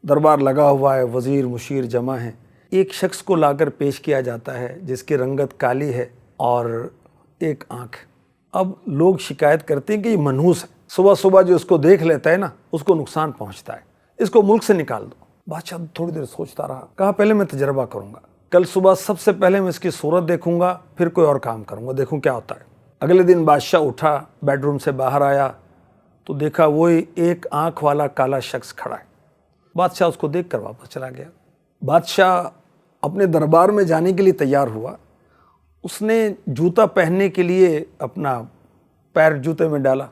دربار لگا ہوا ہے، وزیر مشیر جمع ہیں، ایک شخص کو لا کر پیش کیا جاتا ہے جس کی رنگت کالی ہے اور ایک آنکھ۔ اب لوگ شکایت کرتے ہیں کہ یہ منحوس ہے، صبح صبح جو اس کو دیکھ لیتا ہے نا اس کو نقصان پہنچتا ہے، اس کو ملک سے نکال دو۔ بادشاہ تھوڑی دیر سوچتا رہا، کہا پہلے میں تجربہ کروں گا، کل صبح سب سے پہلے میں اس کی صورت دیکھوں گا، پھر کوئی اور کام کروں گا، دیکھوں کیا ہوتا ہے۔ اگلے دن بادشاہ اٹھا، بیڈ روم سے باہر آیا تو دیکھا وہی ایک آنکھ والا کالا شخص کھڑا ہے۔ بادشاہ اس کو دیکھ کر واپس چلا گیا۔ بادشاہ اپنے دربار میں جانے کے لیے تیار ہوا، اس نے جوتا پہننے کے لیے اپنا پیر جوتے میں ڈالا،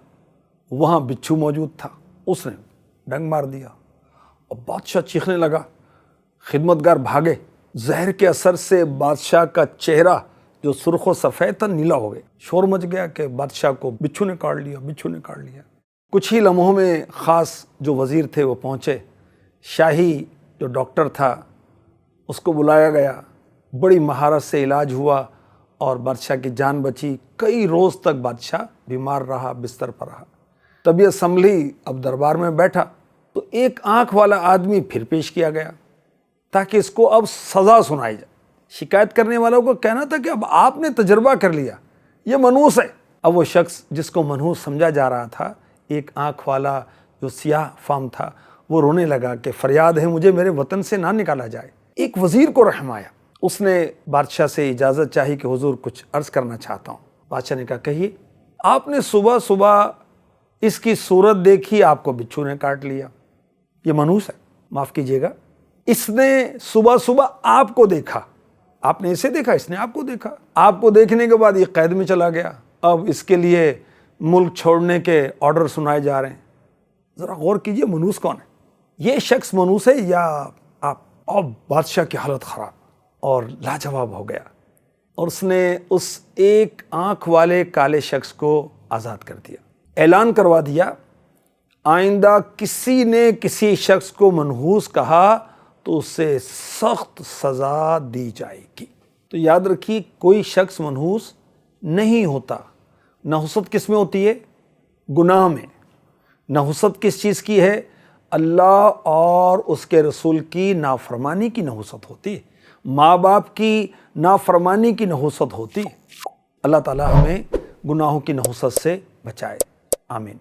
وہاں بچھو موجود تھا، اس نے ڈنگ مار دیا اور بادشاہ چیخنے لگا۔ خدمتگار بھاگے، زہر کے اثر سے بادشاہ کا چہرہ جو سرخ و سفید تھا نیلا ہو گیا۔ شور مچ گیا کہ بادشاہ کو بچھو نے کاٹ لیا، بچھو نے کاٹ لیا۔ کچھ ہی لمحوں میں خاص جو وزیر تھے وہ پہنچے، شاہی جو ڈاکٹر تھا اس کو بلایا گیا، بڑی مہارت سے علاج ہوا اور بادشاہ کی جان بچی۔ کئی روز تک بادشاہ بیمار رہا، بستر پر رہا۔ طبیعت سنبھلی، اب دربار میں بیٹھا تو ایک آنکھ والا آدمی پھر پیش کیا گیا تاکہ اس کو اب سزا سنائی جائے۔ شکایت کرنے والوں کو کہنا تھا کہ اب آپ نے تجربہ کر لیا، یہ منحوس ہے۔ اب وہ شخص جس کو منحوس سمجھا جا رہا تھا، ایک آنکھ والا جو سیاہ فام تھا، وہ رونے لگا کہ فریاد ہے مجھے میرے وطن سے نہ نکالا جائے۔ ایک وزیر کو رحم آیا، اس نے بادشاہ سے اجازت چاہی کہ حضور کچھ عرض کرنا چاہتا ہوں۔ بادشاہ نے کہا کہیے۔ آپ نے صبح صبح اس کی صورت دیکھی، آپ کو بچھو نے کاٹ لیا، یہ منحوس ہے، معاف کیجیے گا۔ اس نے صبح صبح آپ کو دیکھا، آپ نے اسے دیکھا، اس نے آپ کو دیکھا، آپ کو دیکھنے کے بعد یہ قید میں چلا گیا، اب اس کے لیے ملک چھوڑنے کے آرڈر سنائے جا رہے ہیں۔ ذرا غور کیجئے منحوس کون ہے؟ یہ شخص منحوس ہے یا آپ؟ اب بادشاہ کی حالت خراب اور لاجواب ہو گیا اور اس نے اس ایک آنکھ والے کالے شخص کو آزاد کر دیا، اعلان کروا دیا آئندہ کسی نے کسی شخص کو منحوس کہا تو اسے سخت سزا دی جائے گی۔ تو یاد رکھیے کوئی شخص منحوس نہیں ہوتا۔ نحوست کس میں ہوتی ہے؟ گناہ میں۔ نحوست کس چیز کی ہے؟ اللہ اور اس کے رسول کی نافرمانی کی نحوست ہوتی ہے، ماں باپ کی نافرمانی کی نحوست ہوتی ہے۔ اللہ تعالی ہمیں گناہوں کی نحوست سے بچائے، آمین۔